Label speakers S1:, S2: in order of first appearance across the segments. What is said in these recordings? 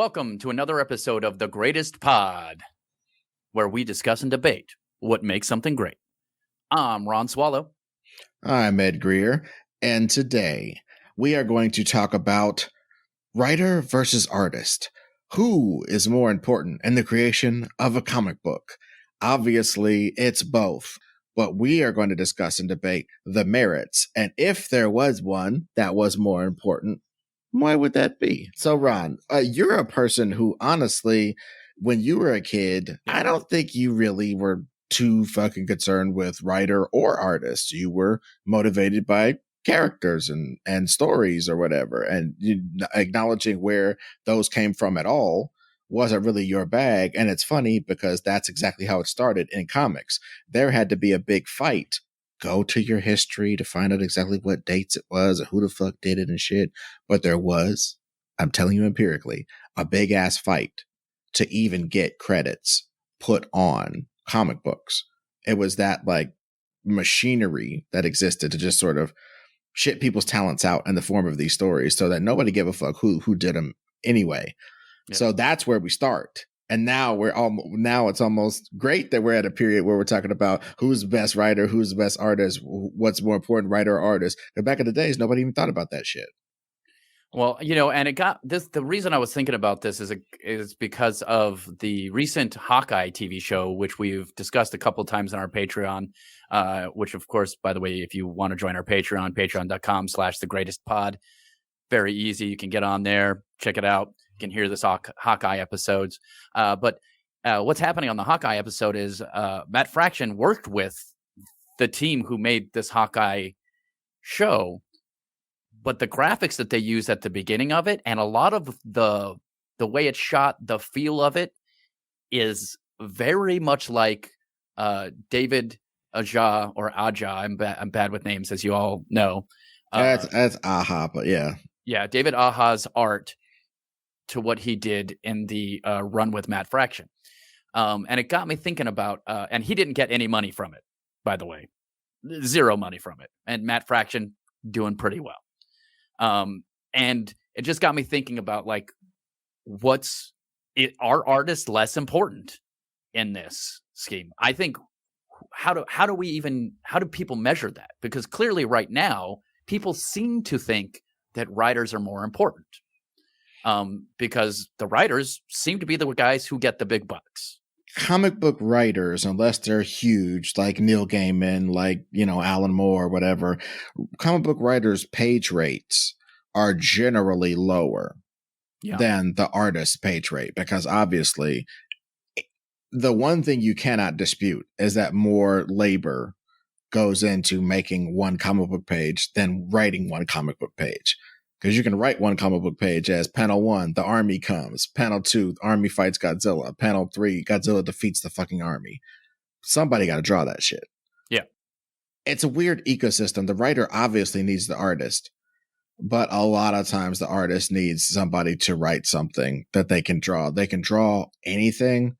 S1: Welcome to another episode of The Greatest Pod, where we discuss and debate what makes something great. I'm Ron Swallow.
S2: I'm Ed Greer, and today we are going to talk about writer versus artist. Who is more important in the creation of a comic book? Obviously, it's both, but we are going to discuss and debate the merits, and if there was one that was more important, why would that be? So, Ron, you're a person who, honestly, when you were a kid, I don't think you really were too fucking concerned with writer or artist. You were motivated by characters and stories or whatever, and acknowledging where those came from at all wasn't really your bag. And it's funny because that's exactly how it started in comics. There had to be a big fight. Go to your history to find out exactly what dates it was or who the fuck did it and shit. But there was, I'm telling you empirically, a big ass fight to even get credits put on comic books. It was that like machinery that existed to just sort of shit people's talents out in the form of these stories so that nobody gave a fuck who did them anyway. Yep. So that's where we start. And now now it's almost great that we're at a period where we're talking about who's the best writer, who's the best artist, what's more important, writer or artist. Because back in the days, nobody even thought about that shit.
S1: Well, and it got this. The reason I was thinking about this is because of the recent Hawkeye TV show, which we've discussed a couple of times on our Patreon. Which, of course, by the way, if you want to join our Patreon, patreon.com/thegreatestpod, very easy. You can get on there, check it out. You can hear this Hawkeye episodes. But what's happening on the Hawkeye episode is Matt Fraction worked with the team who made this Hawkeye show. But the graphics that they use at the beginning of it, and a lot of the way it's shot, the feel of it is very much like David Aja or Aja. I'm bad with names, as you all know.
S2: That's Aja, but yeah.
S1: Yeah, David Aja's art to what he did in the run with Matt Fraction. And it got me thinking about, and he didn't get any money from it, by the way. Zero money from it. And Matt Fraction doing pretty well. And it just got me thinking about like, are artists less important in this scheme? I think how do people measure that? Because clearly right now, people seem to think that writers are more important. Because the writers seem to be the guys who get the big bucks.
S2: Comic book writers, unless they're huge, like Neil Gaiman, like, Alan Moore or whatever, comic book writers' page rates are generally lower than the artist's page rate. Because obviously, the one thing you cannot dispute is that more labor goes into making one comic book page than writing one comic book page. Because you can write one comic book page as panel 1, the army comes. Panel 2, the army fights Godzilla. Panel 3, Godzilla defeats the fucking army. Somebody got to draw that shit.
S1: Yeah.
S2: It's a weird ecosystem. The writer obviously needs the artist. But a lot of times the artist needs somebody to write something that they can draw. They can draw anything.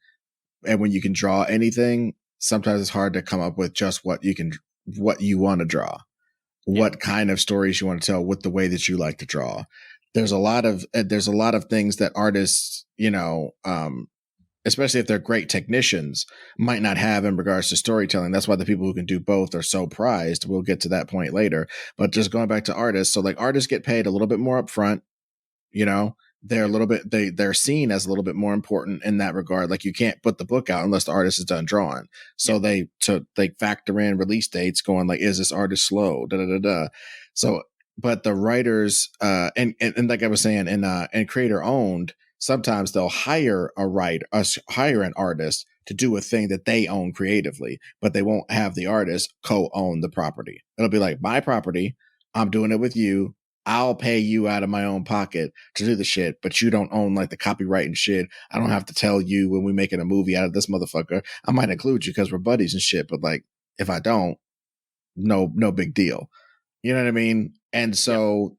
S2: And when you can draw anything, sometimes it's hard to come up with just what you want to draw. What kind of stories you want to tell with the way that you like to draw. There's a lot of things that artists, especially if they're great technicians, might not have in regards to storytelling. That's why the people who can do both are so prized. We'll get to that point later. But just going back to artists, so like artists get paid a little bit more upfront, they're seen as a little bit more important in that regard. Like you can't put the book out unless the artist is done drawing. So they factor in release dates going like, is this artist slow? So, but the writers, and like I was saying, and creator owned, sometimes they'll hire hire an artist to do a thing that they own creatively, but they won't have the artist co-own the property. It'll be like my property. I'm doing it with you. I'll pay you out of my own pocket to do the shit, but you don't own like the copyright and shit. I don't have to tell you when we're making a movie out of this motherfucker. I might include you because we're buddies and shit, but like if I don't, no big deal. You know what I mean? And so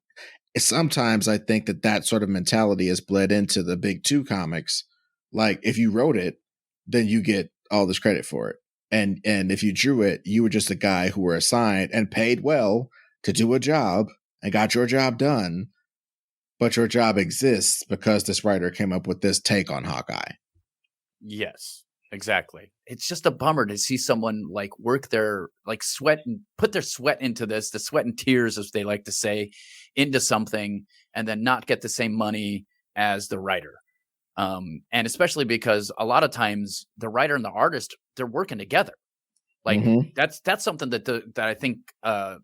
S2: sometimes I think that sort of mentality has bled into the big two comics. Like if you wrote it, then you get all this credit for it. And if you drew it, you were just a guy who were assigned and paid well to do a job and got your job done. But your job exists because this writer came up with this take on Hawkeye.
S1: Yes, exactly. It's just a bummer to see someone like work their like sweat and put their sweat into this, the sweat and tears, as they like to say, into something, and then not get the same money as the writer. And especially because a lot of times the writer and the artist, they're working together. Like that's something that I think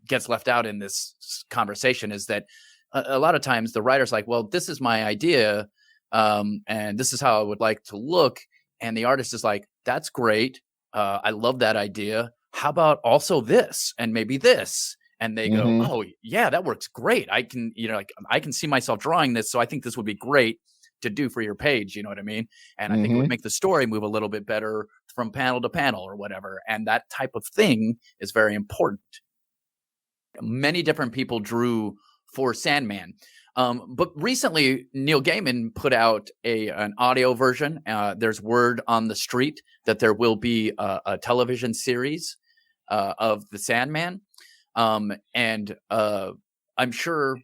S1: gets left out in this conversation, is that a lot of times the writer's like, well, this is my idea, and this is how I would like to look. And the artist is like, that's great. I love that idea. How about also this and maybe this? And they go, oh yeah, that works great. I can, like I can see myself drawing this. So I think this would be great to do for your page. You know what I mean? And I think it would make the story move a little bit better from panel to panel or whatever. And that type of thing is very important. Many different people drew for Sandman. But recently, Neil Gaiman put out an audio version. There's word on the street that there will be a television series of the Sandman. And I'm sure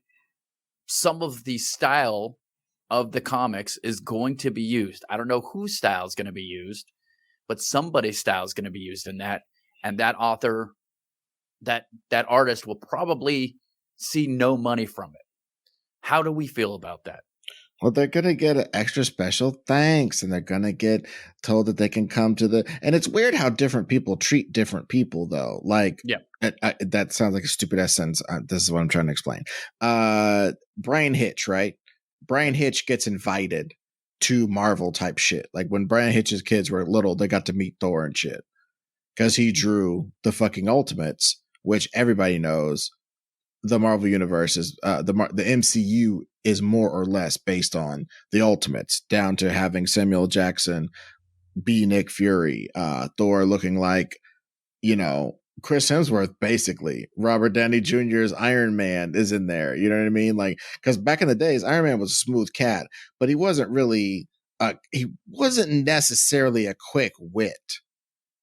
S1: some of the style of the comics is going to be used. I don't know whose style is going to be used, but somebody's style is going to be used in that. And that author, that artist will probably see no money from it. How do we feel about that?
S2: Well, they're going to get an extra special thanks, and they're going to get told that they can come to the, and it's weird how different people treat different people though. Like,
S1: yeah,
S2: that sounds like a stupid ass sentence. This is what I'm trying to explain. Brian Hitch, right? Brian Hitch gets invited to Marvel type shit. Like when Brian Hitch's kids were little, they got to meet Thor and shit because he drew the fucking Ultimates, which everybody knows. The Marvel universe is the MCU is more or less based on the Ultimates, down to having Samuel Jackson be Nick Fury, Thor looking like, Chris Hemsworth, basically. Robert Downey Jr.'s Iron Man is in there. You know what I mean? Like, because back in the days, Iron Man was a smooth cat, but he wasn't really, he wasn't necessarily a quick wit.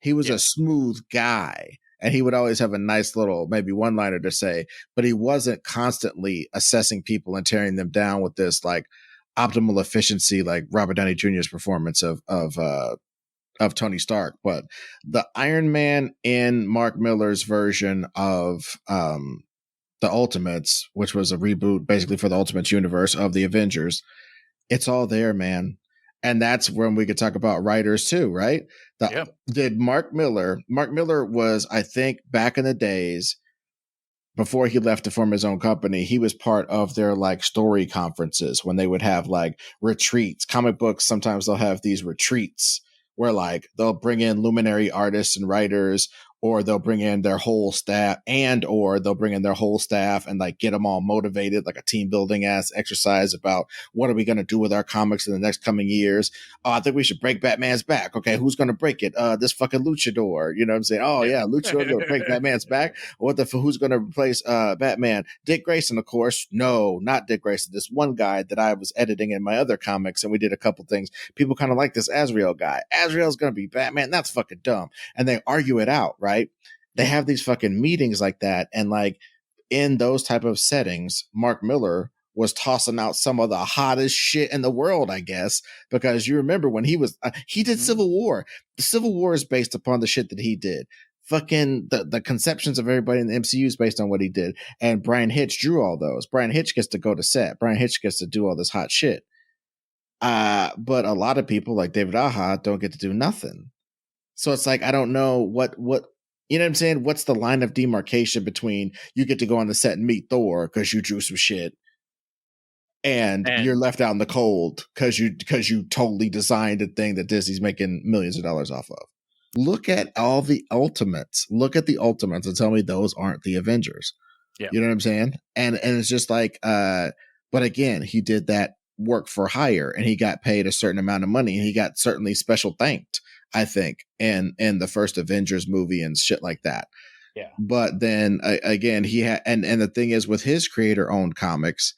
S2: He was a smooth guy. And he would always have a nice little, maybe one-liner to say, but he wasn't constantly assessing people and tearing them down with this like optimal efficiency, like Robert Downey Jr.'s performance of Tony Stark. But the Iron Man in Mark Millar's version of the Ultimates, which was a reboot basically for the Ultimates universe of the Avengers, it's all there, man. And that's when we could talk about writers too, right? Did Mark Millar was, I think, back in the days before he left to form his own company, he was part of their like story conferences when they would have like retreats. Comic books, sometimes they'll have these retreats where like they'll bring in luminary artists and writers, or they'll bring in their whole staff and like get them all motivated, like a team building ass exercise about what are we going to do with our comics in the next coming years. Oh, I think we should break Batman's back. Okay, who's going to break it? This fucking luchador. You know what I'm saying? Oh yeah, luchador's going to break Batman's back. Who's going to replace Batman? Dick Grayson, of course. No, not Dick Grayson. This one guy that I was editing in my other comics, and we did a couple things. People kind of like this Azrael guy. Azrael's going to be Batman. That's fucking dumb. And they argue it out, right? They have these fucking meetings like that. And like in those type of settings, Mark Millar was tossing out some of the hottest shit in the world, I guess, because you remember when he was, he did Civil War. The Civil War is based upon the shit that he did. Fucking the conceptions of everybody in the MCU is based on what he did. And Brian Hitch drew all those. Brian Hitch gets to go to set. Brian Hitch gets to do all this hot shit. But a lot of people like David Aja don't get to do nothing. So it's like, I don't know what, you know what I'm saying? What's the line of demarcation between you get to go on the set and meet Thor because you drew some shit, and you're left out in the cold because you totally designed a thing that Disney's making millions of dollars off of. Look at all the Ultimates. Look at the Ultimates and tell me those aren't the Avengers. Yeah. You know what I'm saying? And it's just like, but again, he did that work for hire and he got paid a certain amount of money and he got certainly special thanked, I think, in the first Avengers movie and shit like that. Yeah. But then again, he had, and the thing is with his creator owned comics,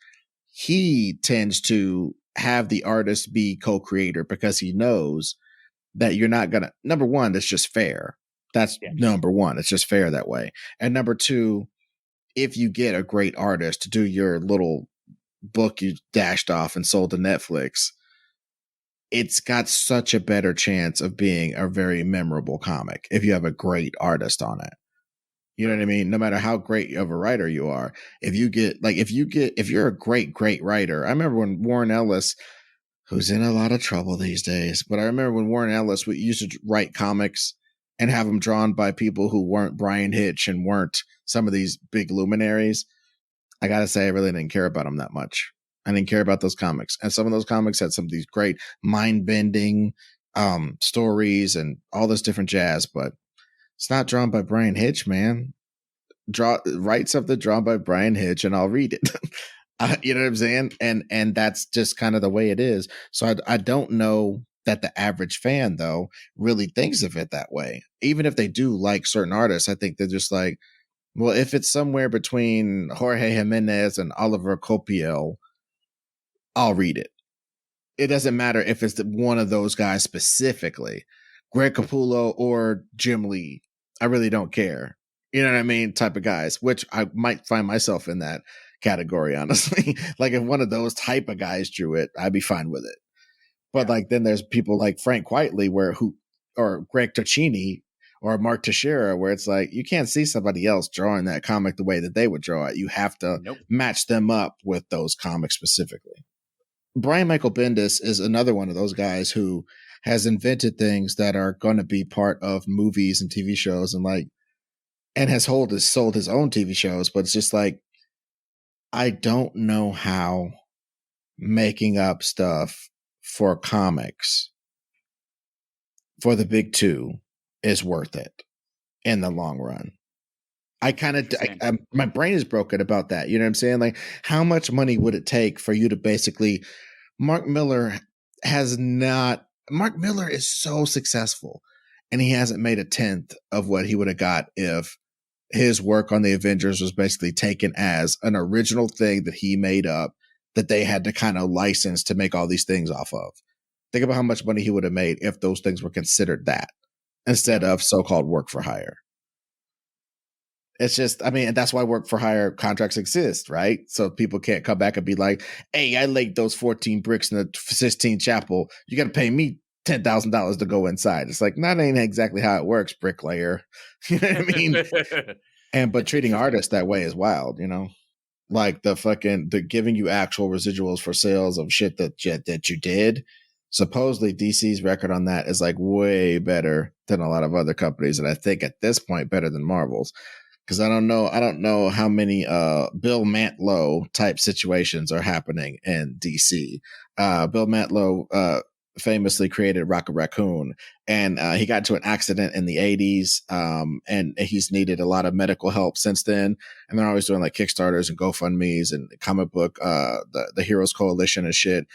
S2: he tends to have the artist be co-creator because he knows that you're not going to, number one, that's just fair. That's number one. It's just fair that way. And number two, if you get a great artist to do your little book you dashed off and sold to Netflix, it's got such a better chance of being a very memorable comic if you have a great artist on it. You know what I mean? No matter how great of a writer you are, if you're a great writer. I remember when Warren Ellis, who's in a lot of trouble these days, but I remember when Warren Ellis used to write comics and have them drawn by people who weren't Brian Hitch and weren't some of these big luminaries. I gotta say, I really didn't care about them that much. I didn't care about those comics, and some of those comics had some of these great mind-bending stories and all this different jazz, but it's not drawn by Brian Hitch, man. Write something drawn by Brian Hitch, and I'll read it. You know what I'm saying? And that's just kind of the way it is. So I don't know that the average fan though really thinks of it that way. Even if they do like certain artists, I think they're just like, well, if it's somewhere between Jorge Jimenez and Oliver Copiel, I'll read it. It doesn't matter if it's one of those guys specifically, Greg Capullo or Jim Lee. I really don't care. You know what I mean? Type of guys, which I might find myself in that category, honestly. Like if one of those type of guys drew it, I'd be fine with it. But like then there's people like Frank Whiteley or Greg Tocchini or Mark Teixeira, where it's like you can't see somebody else drawing that comic the way that they would draw it. You have to match them up with those comics specifically. Brian Michael Bendis is another one of those guys who has invented things that are going to be part of movies and TV shows and has sold his own TV shows. But it's just like, I don't know how making up stuff for comics for the big two is worth it in the long run. My brain is broken about that. You know what I'm saying? Like, how much money would it take for you to basically, Mark Miller is so successful and he hasn't made a tenth of what he would have got if his work on the Avengers was basically taken as an original thing that he made up that they had to kind of license to make all these things off of. Think about how much money he would have made if those things were considered that instead of so-called work for hire. It's just, I mean, and that's why work for hire contracts exist, right? So people can't come back and be like, hey, I laid those 14 bricks in the Sistine Chapel. You got to pay me $10,000 to go inside. It's like, that ain't exactly how it works, bricklayer. You know what I mean? But treating artists that way is wild, you know? Like the giving you actual residuals for sales of shit that you did. Supposedly DC's record on that is like way better than a lot of other companies. And I think at this point, better than Marvel's. Because I don't know how many Bill Mantlo type situations are happening in DC. Bill Mantlo famously created Rocket Raccoon, and he got into an accident in the 80s, and he's needed a lot of medical help since then. And they're always doing like Kickstarters and GoFundMe's and comic book, the Heroes Coalition and shit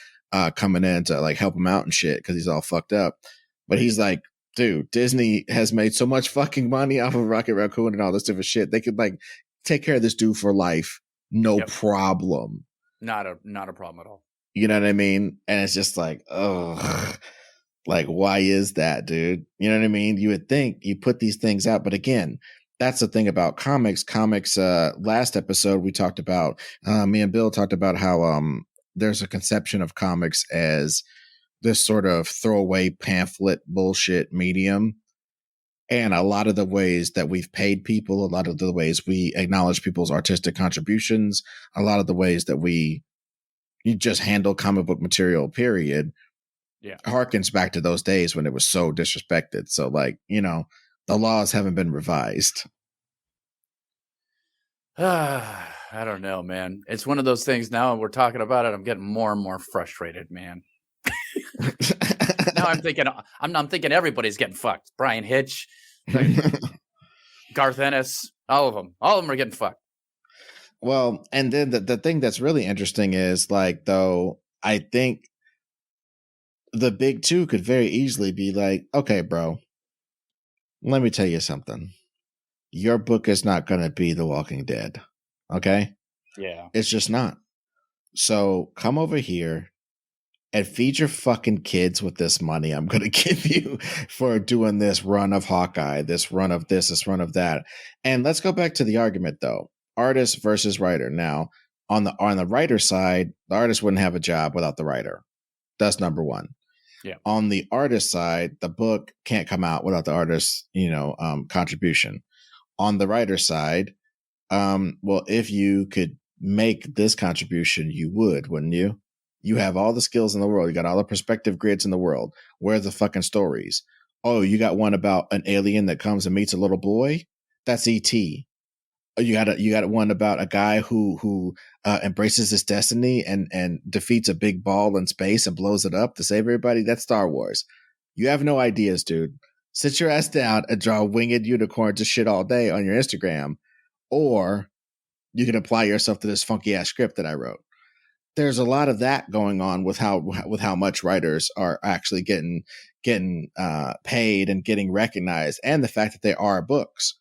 S2: coming in to like help him out and shit because he's all fucked up. But he's like, dude, Disney has made so much fucking money off of Rocket Raccoon and all this different shit. They could like take care of this dude for life. No problem.
S1: Not a problem at all.
S2: You know what I mean? And it's just like, oh, like, why is that, dude? You know what I mean? You would think you put these things out. But again, that's the thing about comics. Last episode, we talked about, me and Bill talked about how there's a conception of comics as this sort of throwaway pamphlet bullshit medium. And a lot of the ways that we've paid people, a lot of the ways we acknowledge people's artistic contributions, a lot of the ways that you just handle comic book material, period, harkens back to those days when it was so disrespected. So like, you know, the laws haven't been revised.
S1: I don't know, man. It's one of those things now we're talking about it. I'm getting more and more frustrated, man. Now I'm thinking everybody's getting fucked. Brian Hitch, Garth Ennis, all of them are getting fucked.
S2: Well, and then the thing that's really interesting is like, though, I think the big two could very easily be like, okay, bro, let me tell you something. Your book is not going to be The Walking Dead. Okay.
S1: Yeah.
S2: It's just not. So come over here and feed your fucking kids with this money I'm going to give you for doing this run of Hawkeye, this run of this run of that. And let's go back to the argument, though. Artist versus writer. Now, On the writer side, the artist wouldn't have a job without the writer. That's number one.
S1: Yeah.
S2: On the artist side, the book can't come out without the artist's, contribution. On the writer side, well, if you could make this contribution, you would, wouldn't you? You have all the skills in the world. You got all the perspective grids in the world. Where are the fucking stories? Oh, you got one about an alien that comes and meets a little boy? That's E.T. You got one about a guy who embraces his destiny and defeats a big ball in space and blows it up to save everybody. That's Star Wars. You have no ideas, dude. Sit your ass down and draw winged unicorns and shit all day on your Instagram, or you can apply yourself to this funky ass script that I wrote. There's a lot of that going on with how much writers are actually getting paid and getting recognized, and the fact that they are books.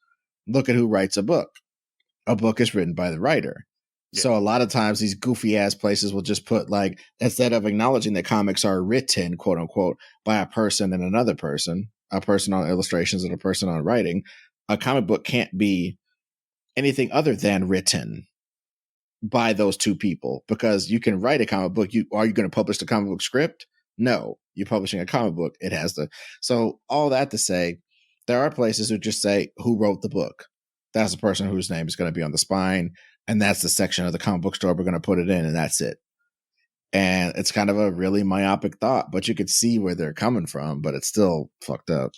S2: Look at who writes a book. A book is written by the writer. Yeah. So a lot of times these goofy ass places will just put, like, instead of acknowledging that comics are written, quote unquote, by a person and another person, a person on illustrations and a person on writing, a comic book can't be anything other than written by those two people, because you can write a comic book. Are you going to publish the comic book script? No, you're publishing a comic book. It has to. So all that to say, there are places who just say, who wrote the book? That's the person whose name is going to be on the spine. And that's the section of the comic book store we're going to put it in. And that's it. And it's kind of a really myopic thought, but you could see where they're coming from, but it's still fucked up.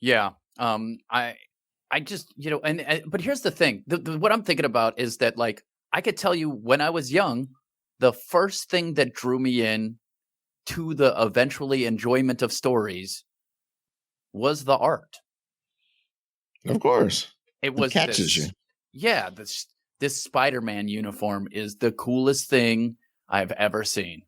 S1: Yeah. I just, but here's the thing. What I'm thinking about is that, like, I could tell you when I was young, the first thing that drew me in to the eventually enjoyment of stories was the art.
S2: Of course.
S1: It was
S2: catches you.
S1: Yeah. This Spider-Man uniform is the coolest thing I've ever seen.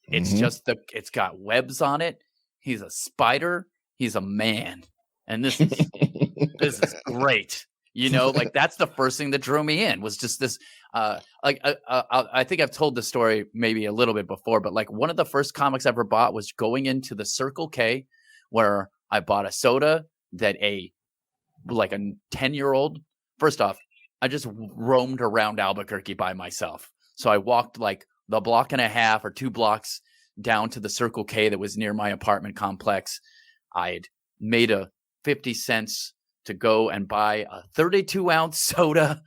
S1: It's just it's got webs on it. He's a spider. He's a man. And this is great. Like, that's the first thing that drew me in, was just this. I think I've told this story maybe a little bit before, but, like, one of the first comics I ever bought was going into the Circle K, where I bought a soda that a 10-year-old. First off, I just roamed around Albuquerque by myself. So I walked like the block and a half or 2 blocks down to the Circle K that was near my apartment complex. I'd made a 50 cents to go and buy a 32-ounce soda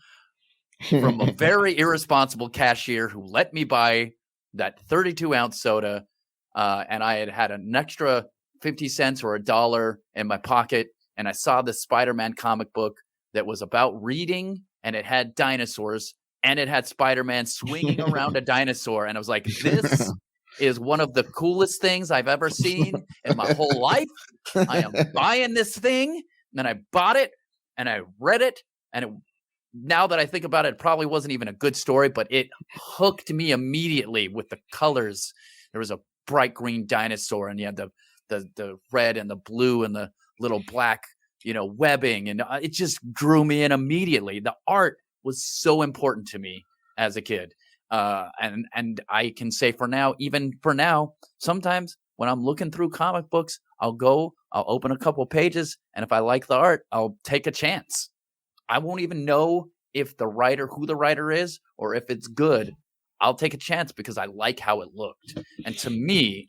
S1: from a very irresponsible cashier who let me buy that 32-ounce soda. And I had an extra 50 cents or $1 in my pocket. And I saw this Spider-Man comic book that was about reading, and it had dinosaurs, and it had Spider-Man swinging around a dinosaur. And I was like, this is one of the coolest things I've ever seen in my whole life. I am buying this thing. And then I bought it, and I read it. And now that I think about it, it probably wasn't even a good story, but it hooked me immediately with the colors. There was a bright green dinosaur, and you had the red and the blue and the little black, webbing, and it just drew me in immediately. The art was so important to me as a kid. And I can say even for now, sometimes when I'm looking through comic books, I'll open a couple pages, and if I like the art, I'll take a chance. I won't even know who the writer is, or if it's good. I'll take a chance because I like how it looked. And to me,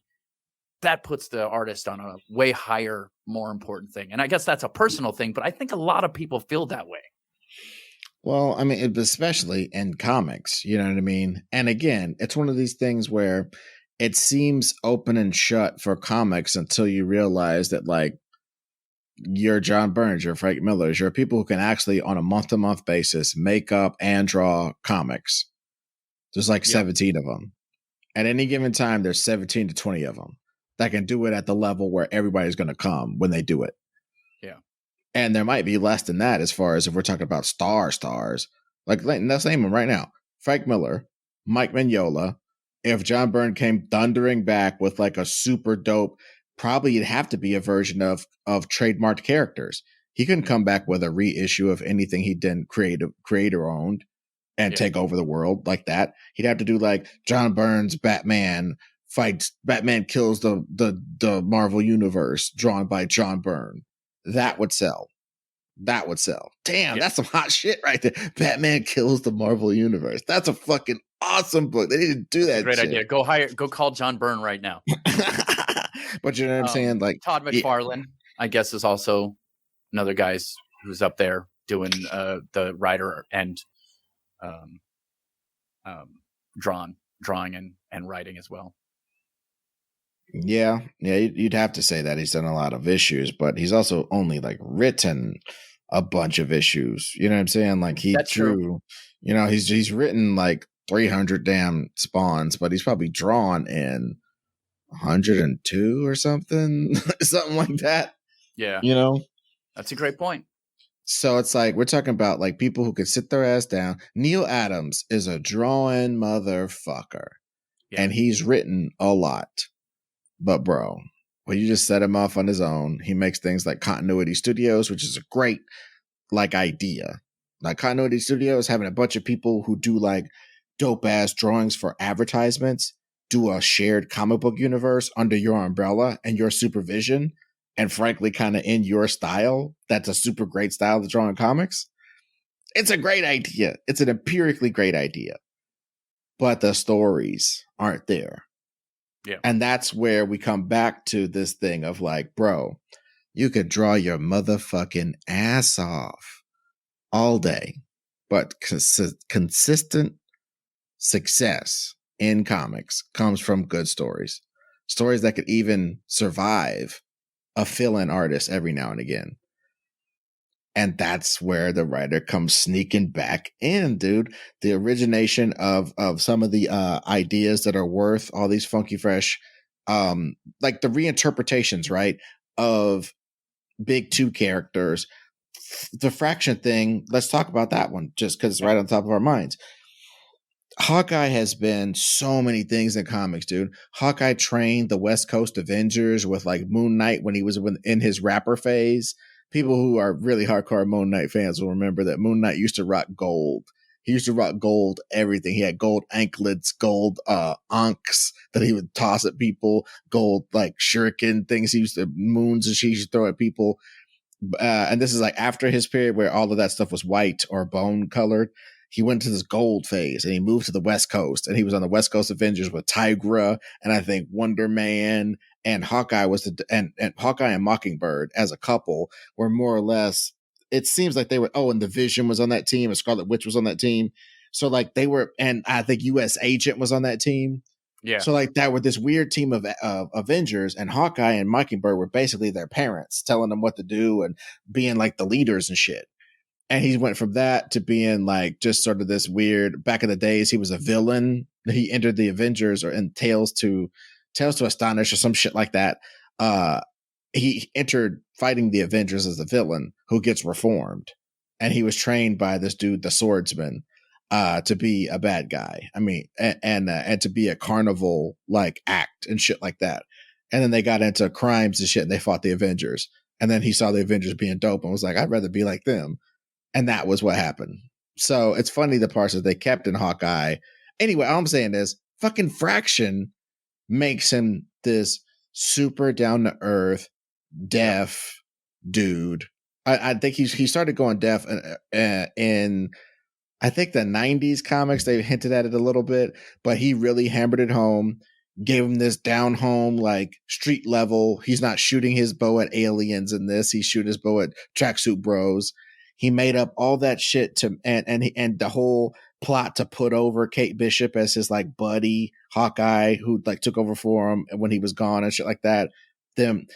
S1: that puts the artist on a way higher, more important thing. And I guess that's a personal thing, but I think a lot of people feel that way.
S2: Well, I mean, especially in comics, you know what I mean? And again, it's one of these things where it seems open and shut for comics until you realize that, like, you're John Burns, you're Frank Miller, you're people who can actually, on a month-to-month basis, make up and draw comics. There's like 17 of them. At any given time, there's 17 to 20 of them that can do it at the level where everybody's going to come when they do it.
S1: Yeah.
S2: And there might be less than that as far as if we're talking about stars. Like, let's name them right now. Frank Miller, Mike Mignola. If John Byrne came thundering back with like a super dope, probably it'd have to be a version of trademarked characters. He couldn't come back with a reissue of anything he didn't create or owned and take over the world like that. He'd have to do like John Byrne's Batman kills the Marvel Universe, drawn by John Byrne. That would sell. that would sell. Damn, that's some hot shit right there. Batman kills the Marvel Universe. That's a fucking awesome book. They need to do that.
S1: Great
S2: shit.
S1: idea. Go call John Byrne right now.
S2: But you know what I'm saying? Like
S1: Todd McFarlane, I guess, is also another guy who's up there doing the writer and drawing and writing as well.
S2: Yeah, you'd have to say that he's done a lot of issues, but he's also only like written a bunch of issues. You know what I'm saying? Like he
S1: That's
S2: drew,
S1: true.
S2: you know, he's written like 300 damn spawns, but he's probably drawn in 102 or something, something like that.
S1: Yeah,
S2: you know,
S1: that's a great point.
S2: So it's like we're talking about like people who could sit their ass down. Neil Adams is a drawing motherfucker, and he's written a lot. But bro, when you just set him off on his own, he makes things like Continuity Studios, which is a great like idea. Like Continuity Studios having a bunch of people who do like dope ass drawings for advertisements, do a shared comic book universe under your umbrella and your supervision, and frankly, kind of in your style. That's a super great style to draw in comics. It's a great idea. It's an empirically great idea. But the stories aren't there.
S1: Yeah.
S2: And that's where we come back to this thing of like, bro, you could draw your motherfucking ass off all day, but consistent success in comics comes from good stories. Stories that could even survive a fill-in artist every now and again. And that's where the writer comes sneaking back in, dude. The origination of some of the ideas that are worth all these funky fresh, like the reinterpretations, right, of big two characters. The fraction thing, let's talk about that one just because it's right on top of our minds. Hawkeye has been so many things in comics, dude. Hawkeye trained the West Coast Avengers with like Moon Knight when he was in his rapper phase. People who are really hardcore Moon Knight fans will remember that Moon Knight used to rock gold. He used to rock gold everything. He had gold anklets, gold ankhs that he would toss at people, gold like shuriken things he used to, moons and she used to throw at people. And this is like after his period where all of that stuff was white or bone colored. He went to this gold phase and he moved to the West Coast, and he was on the West Coast Avengers with Tigra and I think Wonder Man, and Hawkeye was and Hawkeye and Mockingbird as a couple were more or less, it seems like they were, and the Vision was on that team and Scarlet Witch was on that team. So like they were, and I think US Agent was on that team.
S1: Yeah.
S2: So like that were this weird team of Avengers, and Hawkeye and Mockingbird were basically their parents telling them what to do and being like the leaders and shit. And he went from that to being like just sort of this weird, back in the days, he was a villain. He entered the Avengers or in Tales to Astonish or some shit like that. He entered fighting the Avengers as a villain who gets reformed. And he was trained by this dude, the swordsman, to be a bad guy. I mean, and to be a carnival like act and shit like that. And then they got into crimes and shit and they fought the Avengers. And then he saw the Avengers being dope and was like, I'd rather be like them. And that was what happened. So it's funny the parts that they kept in Hawkeye. Anyway, all I'm saying is fucking Fraction makes him this super down to earth, deaf dude. I think he started going deaf in I think the 90s comics. They hinted at it a little bit, but he really hammered it home. Gave him this down home, like street level. He's not shooting his bow at aliens in this. He's shooting his bow at tracksuit bros. He made up all that shit to and the whole plot to put over Kate Bishop as his like buddy Hawkeye, who like took over for him when he was gone and shit like that. It's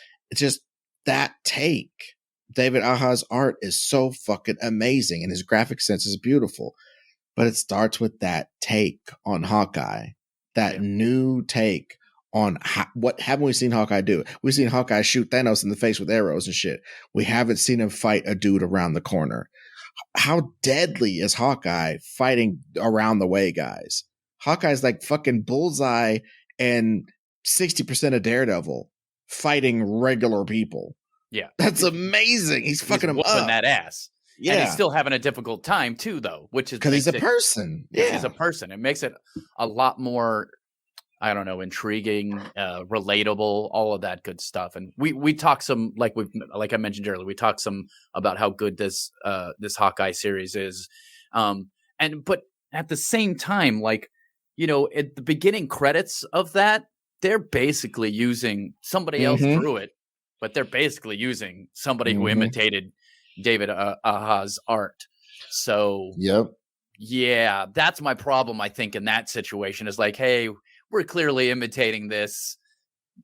S2: just that take. David Aja's art is so fucking amazing and his graphic sense is beautiful. But it starts with that take on Hawkeye, that new take on what haven't we seen Hawkeye do? We've seen Hawkeye shoot Thanos in the face with arrows and shit. We haven't seen him fight a dude around the corner. How deadly is Hawkeye fighting around the way, guys? Hawkeye's like fucking Bullseye and 60% of Daredevil fighting regular people.
S1: Yeah.
S2: That's amazing. He's fucking him up.
S1: That ass. Yeah. And he's still having a difficult time too, though, which is
S2: because he's a person.
S1: Yeah. He's a person. It makes it a lot more I don't know, intriguing, relatable, all of that good stuff. And we talk some, like I mentioned earlier, we talked some about how good this Hawkeye series is. But at the same time, like, at the beginning credits of that, they're basically using somebody else
S2: Mm-hmm.
S1: drew it, but they're basically using somebody who
S2: Mm-hmm.
S1: imitated David Aha's art. So
S2: Yep.
S1: yeah, that's my problem, I think, in that situation is like, hey, we're clearly imitating this.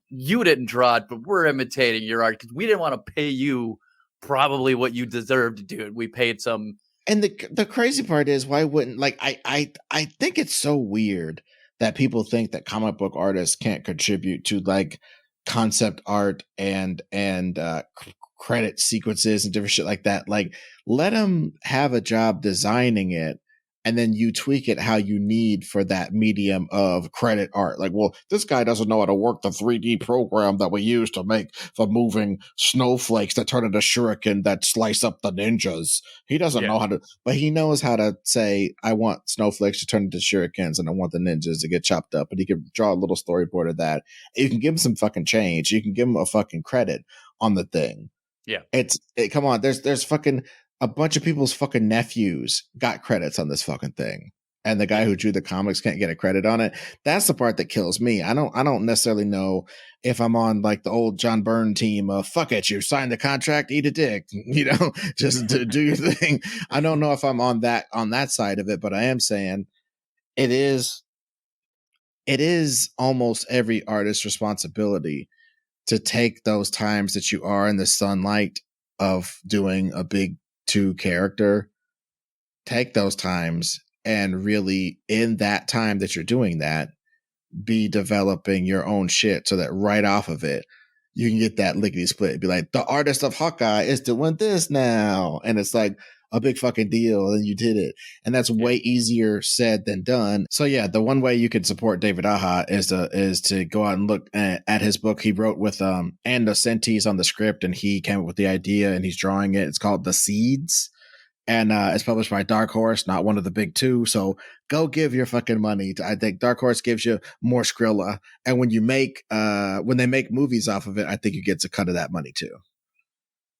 S1: You didn't draw it, but we're imitating your art because we didn't want to pay you probably what you deserve to do it. We paid some.
S2: And the crazy part is, why wouldn't, like, I think it's so weird that people think that comic book artists can't contribute to like concept art and credit sequences and different shit like that. Like, let them have a job designing it, and then you tweak it how you need for that medium of credit art. Like, well, this guy doesn't know how to work the 3D program that we use to make the moving snowflakes that turn into shuriken that slice up the ninjas. He doesn't
S1: Yeah,
S2: know how to, but he knows how to say, I want snowflakes to turn into shurikens and I want the ninjas to get chopped up. And he can draw a little storyboard of that. You can give him some fucking change. You can give him a fucking credit on the thing.
S1: yeah,
S2: Come on, there's fucking a bunch of people's fucking nephews got credits on this fucking thing. And the guy
S1: yeah.
S2: who drew the comics can't get a credit on it. That's the part that kills me. I don't necessarily know if I'm on like the old John Byrne team of fuck it, you signed the contract, eat a dick, just do your thing. I don't know if I'm on that side of it, but I am saying it is almost every artist's responsibility to take those times that you are in the sunlight of doing a big two character, take those times and really, in that time that you're doing that, be developing your own shit so that right off of it, you can get that lickety split. Be like, the artist of Hawkeye is doing this now. And it's like a big fucking deal. And you did it. And that's
S1: Yeah.
S2: way easier said than done. So yeah, the one way you could support David Aja is to go out and look at his book he wrote with Ando Sentis on the script, and he came up with the idea and he's drawing it. It's called The Seeds. And it's published by Dark Horse, not one of the big two. So go give your fucking money. I think Dark Horse gives you more Skrilla, and when they make movies off of it, I think you get a cut of that money too.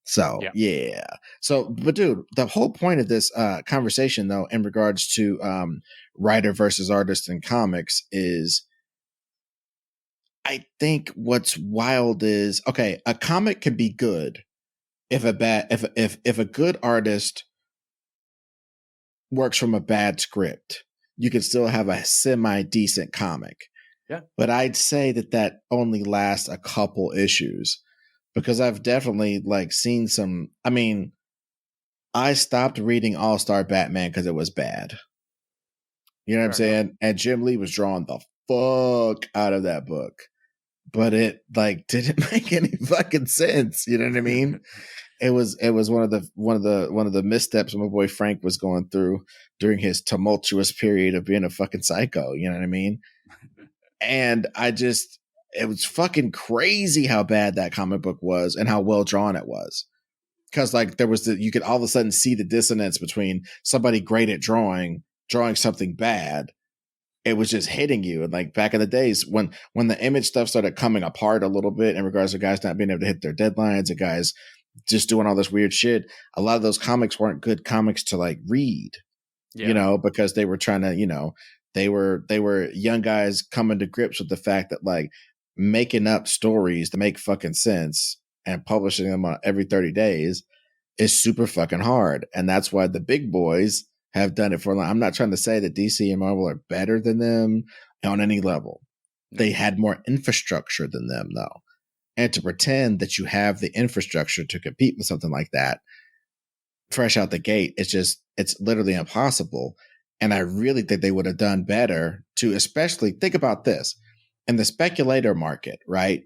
S2: So
S1: Yeah.
S2: yeah. So, but dude, the whole point of this conversation, though, in regards to writer versus artist in comics, is I think what's wild is, okay, a comic can be good if a good artist works from a bad script. You can still have a semi decent comic.
S1: Yeah.
S2: But I'd say that only lasts a couple issues, because I've definitely like seen some. I mean, I stopped reading All Star Batman because it was bad. You know what I'm
S1: Fair enough.
S2: saying? And Jim Lee was drawing the fuck out of that book, but it like didn't make any fucking sense. You know what I mean? It was one of the missteps my boy Frank was going through during his tumultuous period of being a fucking psycho. You know what I mean? And it was fucking crazy how bad that comic book was and how well drawn it was. Because like you could all of a sudden see the dissonance between somebody great at drawing something bad. It was just hitting you. And like back in the days when the image stuff started coming apart a little bit in regards to guys not being able to hit their deadlines and guys just doing all this weird shit, a lot of those comics weren't good comics to like read,
S1: Yeah.
S2: because they were trying to, they were young guys coming to grips with the fact that like making up stories to make fucking sense and publishing them on every 30 days is super fucking hard. And that's why the big boys have done it for a long. I'm not trying to say that DC and Marvel are better than them on any level.
S1: No.
S2: They had more infrastructure than them, though. And to pretend that you have the infrastructure to compete with something like that fresh out the gate, it's literally impossible. And I really think they would have done better to, especially think about this in the speculator market, right?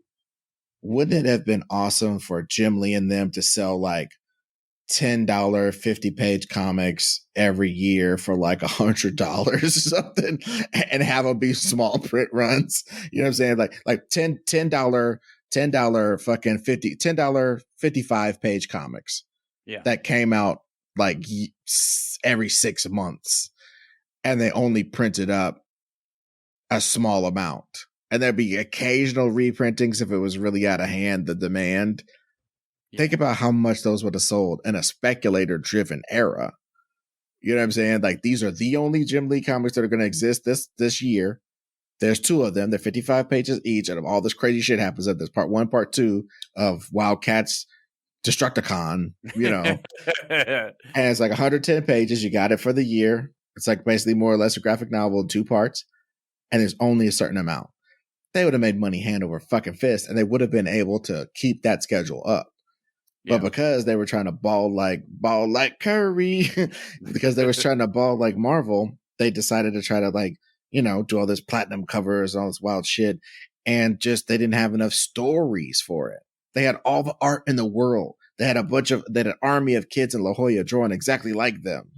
S2: Wouldn't it have been awesome for Jim Lee and them to sell like $10 50-page comics every year for like $100 or something, and have them be small print runs? You know what I'm saying? Like $10 fucking $10 55-page comics
S1: Yeah.
S2: that came out like every 6 months, and they only printed up a small amount. and there'd be occasional reprintings if it was really out of hand, the demand. Yeah. Think about how much those would have sold in a speculator-driven era. You know what I'm saying? Like, these are the only Jim Lee comics that are going to exist this year. There's 2 of them. They're 55 pages each, and all this crazy shit happens. There's part 1, part 2 of Wildcats Destructicon, you know. And it's like 110 pages. You got it for the year. It's like basically more or less a graphic novel in 2 parts, and there's only a certain amount. They would have made money hand over fucking fist, and they would have been able to keep that schedule up. But because they were trying to ball like Curry, because they was trying to ball like Marvel, they decided to try to, like, you know, do all this platinum covers, all this wild shit, and just they didn't have enough stories for it. They had all the art in the world. They had an army of kids in La Jolla drawing exactly like them,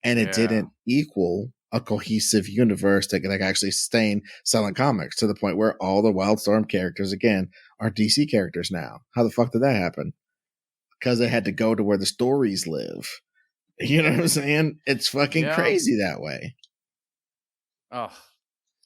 S2: and it didn't equal a cohesive universe that can actually sustain selling comics to the point where all the Wildstorm characters again are DC characters now. How the fuck did that happen? Because they had to go to where the stories live. You know what I'm saying? It's fucking crazy that way.
S1: Oh,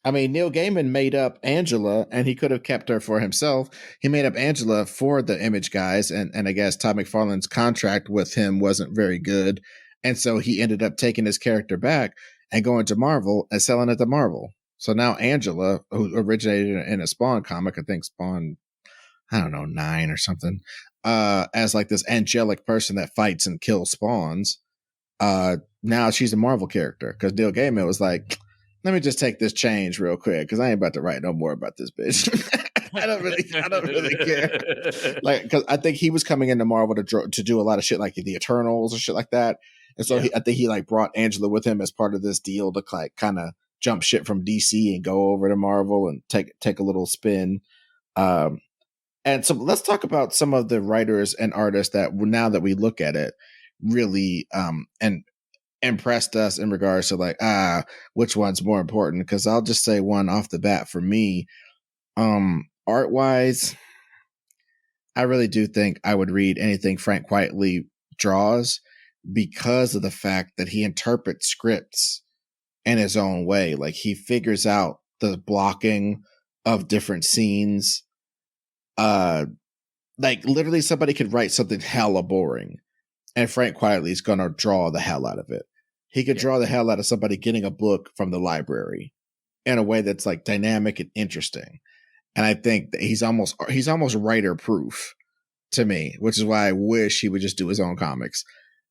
S2: I mean, Neil Gaiman made up Angela, and he could have kept her for himself. He made up Angela for the Image guys, and I guess Todd McFarlane's contract with him wasn't very good, and so he ended up taking his character back and going to Marvel and selling it to Marvel. So now Angela, who originated in a Spawn comic, I think Spawn, I don't know, 9 or something, as like this angelic person that fights and kills spawns. Now she's a Marvel character because Neil Gaiman was like, let me just take this change real quick because I ain't about to write no more about this bitch. I don't really care. Like, because I think he was coming into Marvel to do a lot of shit like the Eternals and shit like that. And so I think he like brought Angela with him as part of this deal to like kind of jump shit from DC and go over to Marvel and take a little spin. And so let's talk about some of the writers and artists that now that we look at it really and impressed us in regards to like, which one's more important? Because I'll just say one off the bat for me. Art wise, I really do think I would read anything Frank Quitely draws because of the fact that he interprets scripts in his own way. Like he figures out the blocking of different scenes. Like literally somebody could write something hella boring and Frank Quitely's gonna draw the hell out of it. He could draw the hell out of somebody getting a book from the library in a way that's like dynamic and interesting. And I think that he's almost writer proof to me, which is why I wish he would just do his own comics.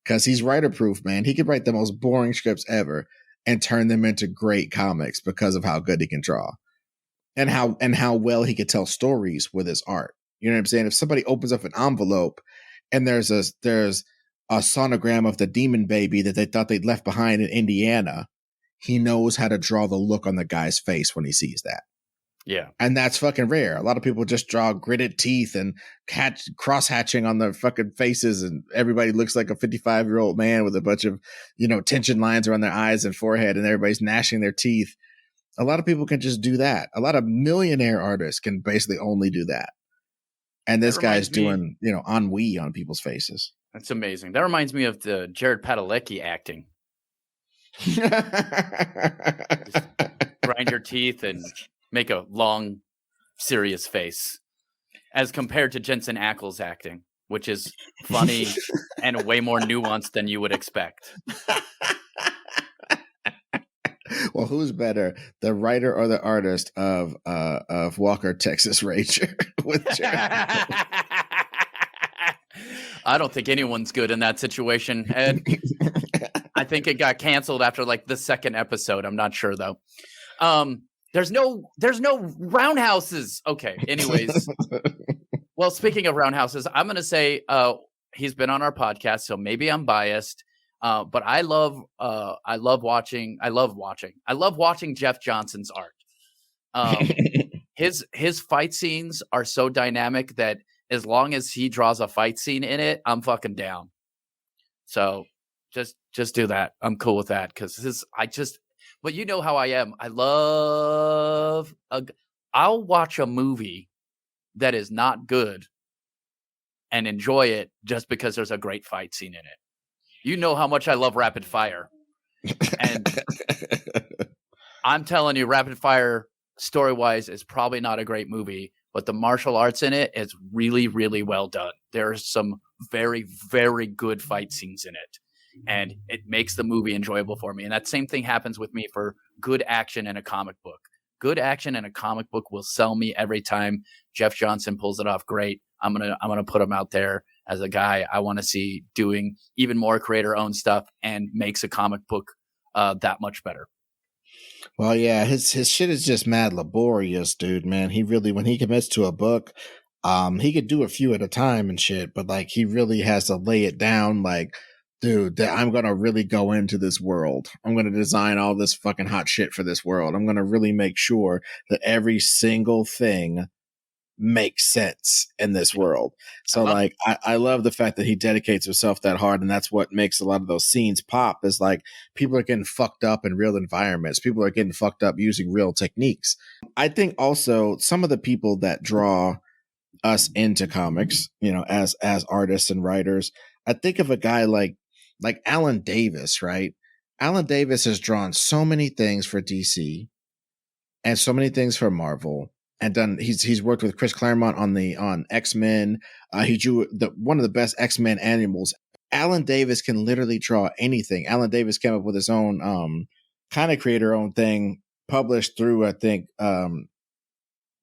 S2: Because he's writer proof, man. He could write the most boring scripts ever and turn them into great comics because of how good he can draw. And how well he could tell stories with his art. You know what I'm saying? If somebody opens up an envelope and there's a sonogram of the demon baby that they thought they'd left behind in Indiana, he knows how to draw the look on the guy's face when he sees that.
S1: Yeah.
S2: And that's fucking rare. A lot of people just draw gritted teeth and cross hatching on their fucking faces, and everybody looks like a 55-year-old man with a bunch of, tension lines around their eyes and forehead, and everybody's gnashing their teeth. A lot of people can just do that. A lot of millionaire artists can basically only do that. And this guy's doing, ennui on people's faces.
S1: That's amazing. That reminds me of the Jared Padalecki acting. Grind your teeth and make a long, serious face. As compared to Jensen Ackles acting, which is funny and way more nuanced than you would expect.
S2: Well, who's better, the writer or the artist of Walker, Texas Ranger?
S1: I don't think anyone's good in that situation, Ed. I think it got canceled after like the second episode. I'm not sure though. There's no roundhouses. Okay. Anyways, well, speaking of roundhouses, I'm gonna say he's been on our podcast, so maybe I'm biased. But I love watching Jeff Johnson's art. His fight scenes are so dynamic that as long as he draws a fight scene in it, I'm fucking down. So just do that. I'm cool with that but you know how I am. I'll watch a movie that is not good and enjoy it just because there's a great fight scene in it. You know how much I love Rapid Fire. And I'm telling you, Rapid Fire story wise, it's probably not a great movie, but the martial arts in it is really, really well done. There's some very, very good fight scenes in it, and it makes the movie enjoyable for me. And that same thing happens with me for good action in a comic book. Good action in a comic book will sell me every time. Jeff Johnson pulls it off great. I'm gonna put him out there as a guy I want to see doing even more creator-owned stuff and makes a comic book that much better.
S2: Well, yeah, his shit is just mad laborious, dude, man. He really, when he commits to a book, he could do a few at a time and shit, but like he really has to lay it down like, dude, I'm going to really go into this world. I'm going to design all this fucking hot shit for this world. I'm going to really make sure that every single thing makes sense in this world. So like I love the fact that he dedicates himself that hard, and that's what makes a lot of those scenes pop, is like people are getting fucked up in real environments. People are getting fucked up using real techniques. I think also some of the people that draw us into comics, you know, as artists and writers, I think of a guy like Alan Davis, right? Alan Davis has drawn so many things for DC and so many things for Marvel, and done. He's worked with Chris Claremont on X-Men. He drew one of the best X-Men animals. Alan Davis can literally draw anything. Alan Davis came up with his own kind of creator-owned thing, published through I think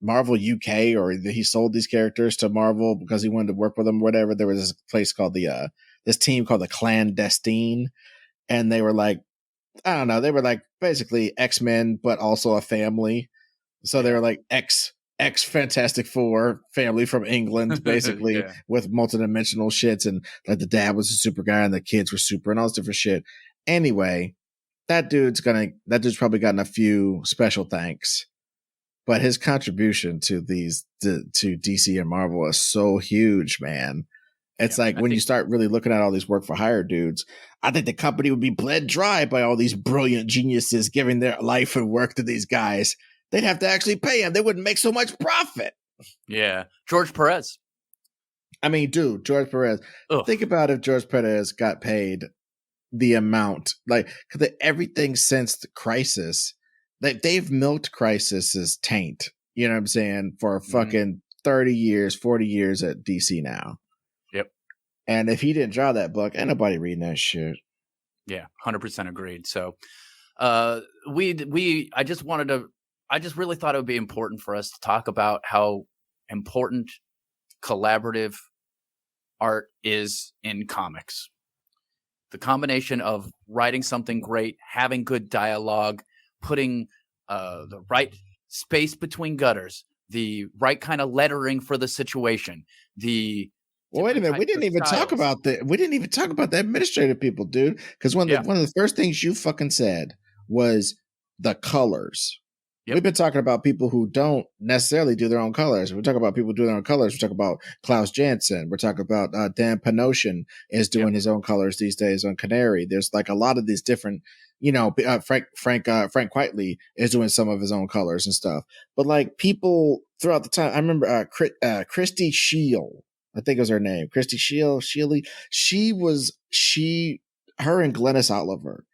S2: Marvel UK, or he sold these characters to Marvel because he wanted to work with them or whatever. There was this place called this team called the Clandestine, and they were like, I don't know, they were like basically X-Men but also a family. So they were like X Fantastic Four family from England, basically, with multidimensional shits, and like the dad was a super guy and the kids were super and all this different shit. Anyway, that dude's probably gotten a few special thanks, but his contribution to DC and Marvel is so huge, man. It's like when you start really looking at all these work for hire dudes, I think the company would be bled dry by all these brilliant geniuses giving their life and work to these guys. They'd have to actually pay him. They wouldn't make so much profit.
S1: Yeah. George Perez.
S2: I mean, dude, George Perez. Ugh. Think about if George Perez got paid the amount, like, because everything since the Crisis, they've milked Crisis's taint, you know what I'm saying, for fucking 30 years, 40 years at DC now.
S1: Yep.
S2: And if he didn't draw that book, ain't nobody reading that shit.
S1: Yeah, 100% agreed. So I just really thought it would be important for us to talk about how important collaborative art is in comics. The combination of writing something great, having good dialogue, putting the right space between gutters, the right kind of lettering for the situation,
S2: well, wait a minute. We didn't even talk about the administrative people, dude. Because one of the first things you fucking said was the colors. Yep. We've been talking about people who don't necessarily do their own colors. We talk about people doing their own colors. We talk about Klaus Janson. We're talking about Dan Panosian is doing his own colors these days on Canary. There's like a lot of these different, you know, Frank Quitely is doing some of his own colors and stuff. But like people throughout the time, I remember Christy Shield, I think was her name, Christy Shield, her and Glennis Oliver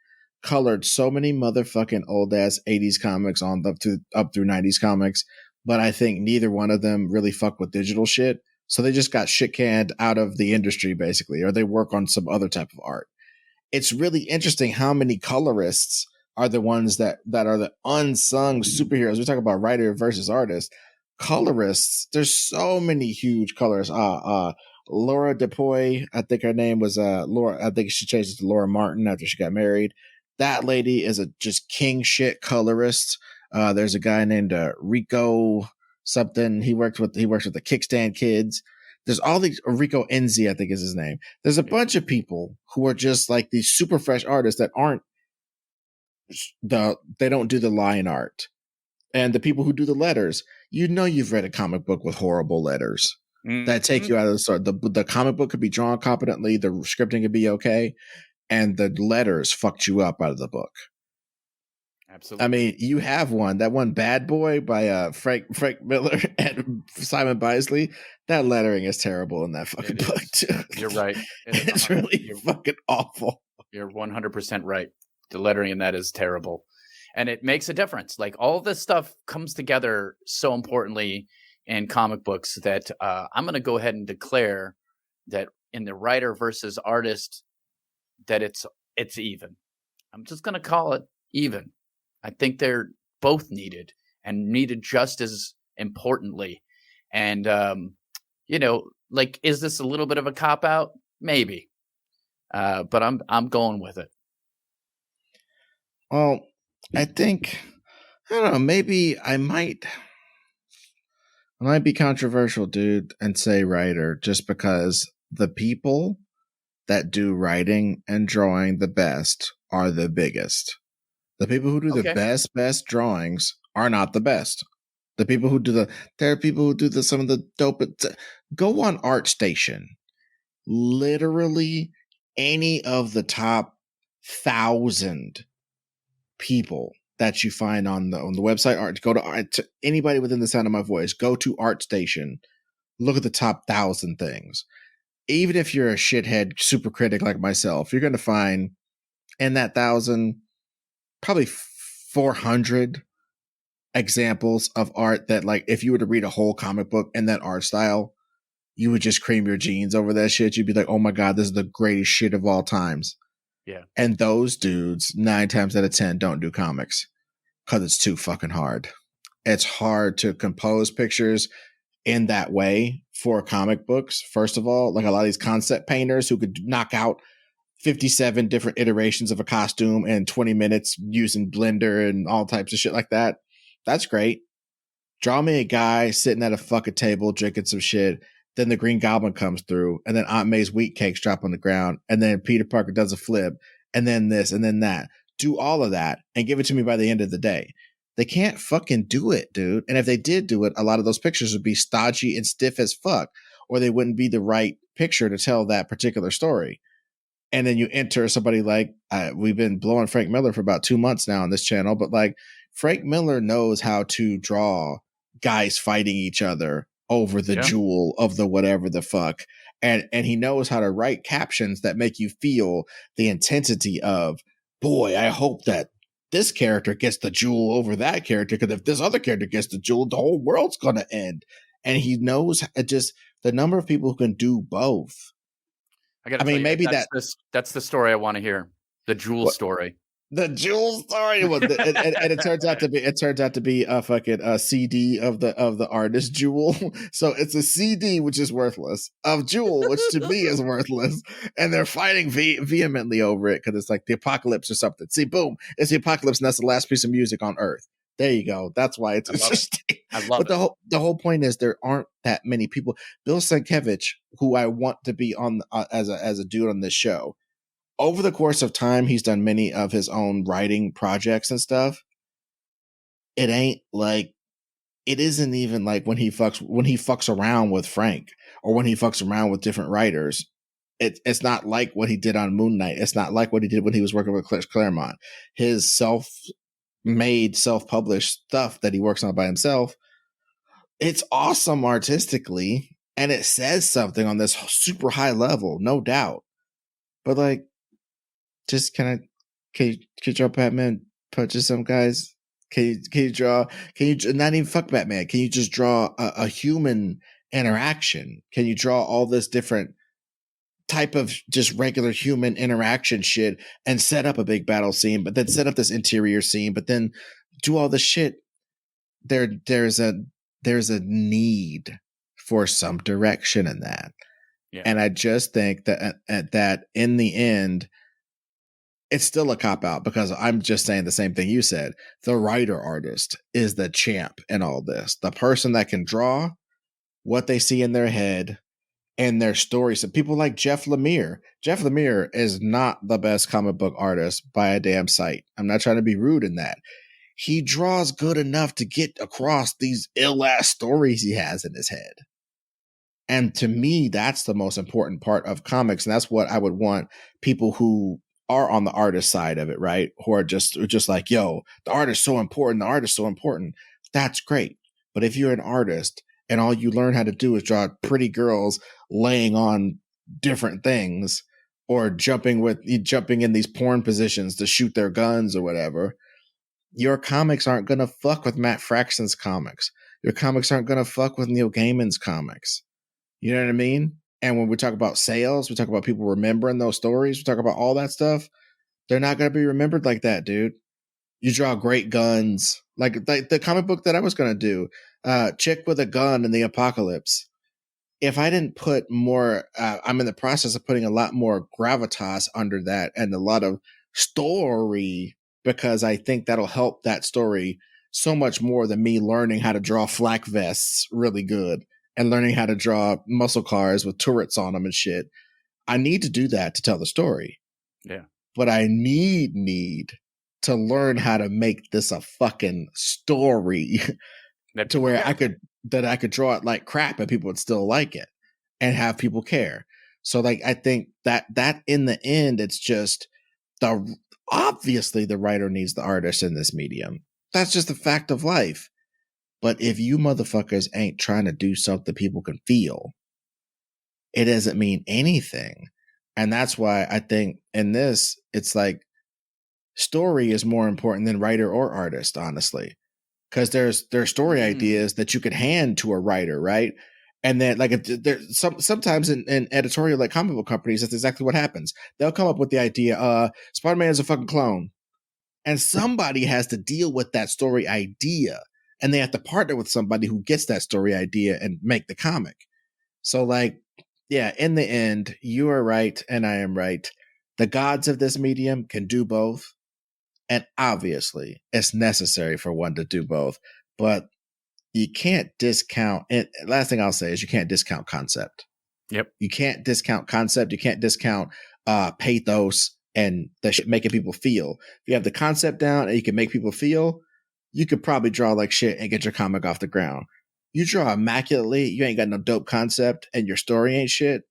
S2: colored so many motherfucking old ass 80s comics on up through 90s comics, but I think neither one of them really fuck with digital shit. So they just got shit canned out of the industry basically, or they work on some other type of art. It's really interesting how many colorists are the ones that are the unsung superheroes. We talk about writer versus artist. Colorists, there's so many huge colorists. Laura Depoy, I think her name was Laura. I think she changed it to Laura Martin after she got married. That lady is a just king shit colorist. There's a guy named Rico something. He works with the Kickstand Kids. There's all these, Rico Enzi, I think is his name. There's a bunch of people who are just like these super fresh artists that they don't do the line art. And the people who do the letters, you know, you've read a comic book with horrible letters that take you out of the story. The comic book could be drawn competently. The scripting could be okay. And the letters fucked you up out of the book.
S1: Absolutely.
S2: I mean, you have that one Bad Boy by Frank Miller and Simon Bisley. That lettering is terrible in that fucking book too.
S1: You're right.
S2: It's really fucking awful.
S1: You're 100% right. The lettering in that is terrible. and it makes a difference. Like all this stuff comes together so importantly in comic books that I'm going to go ahead and declare that in the writer versus artist, that it's even. I'm just going to call it even. I think they're both needed and needed just as importantly. And like, is this a little bit of a cop out? Maybe, but I'm going with it.
S2: Well, I think, I don't know, maybe I might be controversial, dude, and say writer, just because the people that do writing and drawing the best are the biggest. The people who do the
S1: Okay.
S2: best drawings are not the best. The people who do there are people who do some of the dope. Go on ArtStation. Literally any of the top 1,000 people that you find on the website art, go to anybody within the sound of my voice, go to ArtStation, look at the top 1,000 things. Even if you're a shithead super critic like myself, you're going to find in that 1,000 probably 400 examples of art that, like, if you were to read a whole comic book in that art style, you would just cream your jeans over that shit. You'd be like, oh my God, this is the greatest shit of all times.
S1: Yeah.
S2: And those dudes, 9 times out of 10, don't do comics because it's too fucking hard. It's hard to compose pictures in that way for comic books. First of all, like a lot of these concept painters who could knock out 57 different iterations of a costume in 20 minutes using Blender and all types of shit like that. That's great. Draw me a guy sitting at a fucking table drinking some shit. Then the Green Goblin comes through, and then Aunt May's wheat cakes drop on the ground, and then Peter Parker does a flip, and then this, and then that. Do all of that and give it to me by the end of the day. They can't fucking do it, dude. And if they did do it, a lot of those pictures would be stodgy and stiff as fuck, or they wouldn't be the right picture to tell that particular story. And then you enter somebody like, we've been blowing Frank Miller for about 2 months now on this channel, but like Frank Miller knows how to draw guys fighting each other over the jewel of the whatever the fuck. And he knows how to write captions that make you feel the intensity of, boy, I hope that this character gets the jewel over that character, because if this other character gets the jewel, the whole world's going to end. And he knows just the number of people who can do both.
S1: I mean, maybe that's the story I want to hear. The jewel story.
S2: The jewel story, and it turns out to be a fucking CD of the artist Jewel. So it's a CD which is worthless, of Jewel, which to me is worthless, and they're fighting vehemently over it because it's like the apocalypse or something. See, boom, it's the apocalypse, and that's the last piece of music on Earth. There you go. That's why it's interesting.
S1: I love it.
S2: But the whole point is there aren't that many people. Bill Sienkiewicz, who I want to be on as a dude on this show. Over the course of time, he's done many of his own writing projects and stuff. It isn't even like when he fucks around with Frank, or when he fucks around with different writers. It's not like what he did on Moon Knight. It's not like what he did when he was working with Claremont. His self-made, self-published stuff that he works on by himself, it's awesome artistically, and it says something on this super high level, no doubt. But like, just can you draw Batman punches some guys? Can you not even fuck Batman? Can you just draw a human interaction? Can you draw all this different type of just regular human interaction shit and set up a big battle scene, but then set up this interior scene, but then do all the shit? There's a need for some direction in that. Yeah. And I just think that in the end, it's still a cop-out, because I'm just saying the same thing you said. The writer-artist is the champ in all this. The person that can draw what they see in their head and their stories. So people like Jeff Lemire. Jeff Lemire is not the best comic book artist by a damn sight. I'm not trying to be rude in that. He draws good enough to get across these ill-ass stories he has in his head. And to me, that's the most important part of comics. And that's what I would want people who are on the artist side of it, right? Who are just like, yo, the art is so important. The art is so important. That's great. But if you're an artist and all you learn how to do is draw pretty girls laying on different things, or jumping in these porn positions to shoot their guns or whatever, your comics aren't going to fuck with Matt Fraction's comics. Your comics aren't going to fuck with Neil Gaiman's comics. You know what I mean? And when we talk about sales, we talk about people remembering those stories, we talk about all that stuff. They're not going to be remembered like that, dude. You draw great guns. Like the comic book that I was going to do, Chick with a Gun in the Apocalypse. If I didn't put more, I'm in the process of putting a lot more gravitas under that and a lot of story, because I think that'll help that story so much more than me learning how to draw flak vests really good and learning how to draw muscle cars with turrets on them and shit. I need to do that to tell the story.
S1: Yeah.
S2: But I need to learn how to make this a fucking story to where I could draw it like crap and people would still like it and have people care. So like, I think that in the end, it's just obviously the writer needs the artist in this medium. That's just a fact of life. But if you motherfuckers ain't trying to do something people can feel, it doesn't mean anything. And that's why I think in this, it's like story is more important than writer or artist, honestly. Because there's story ideas that you could hand to a writer, right? And then like sometimes in editorial like comic book companies, that's exactly what happens. They'll come up with the idea, Spider-Man is a fucking clone. And somebody has to deal with that story idea. And they have to partner with somebody who gets that story idea and make the comic. So like, yeah, in the end, you are right and I am right. The gods of this medium can do both. And obviously, it's necessary for one to do both. But you can't discount it. Last thing I'll say is you can't discount concept.
S1: Yep.
S2: You can't discount concept. You can't discount pathos and the shit making people feel. If you have the concept down and you can make people feel, you could probably draw like shit and get your comic off the ground. You draw immaculately, you ain't got no dope concept, and your story ain't shit.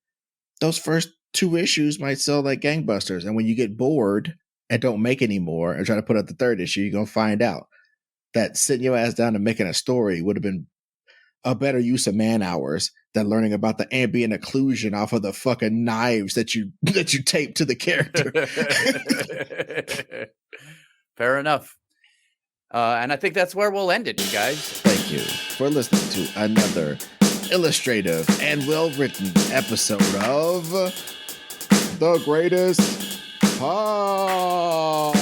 S2: Those first 2 issues might sell like gangbusters. And when you get bored and don't make any more and try to put out the 3rd issue, you're going to find out that sitting your ass down and making a story would have been a better use of man hours than learning about the ambient occlusion off of the fucking knives that you tape to the character.
S1: Fair enough. And I think that's where we'll end it, you guys.
S2: Thank you for listening to another illustrative and well-written episode of The Greatest Podcast.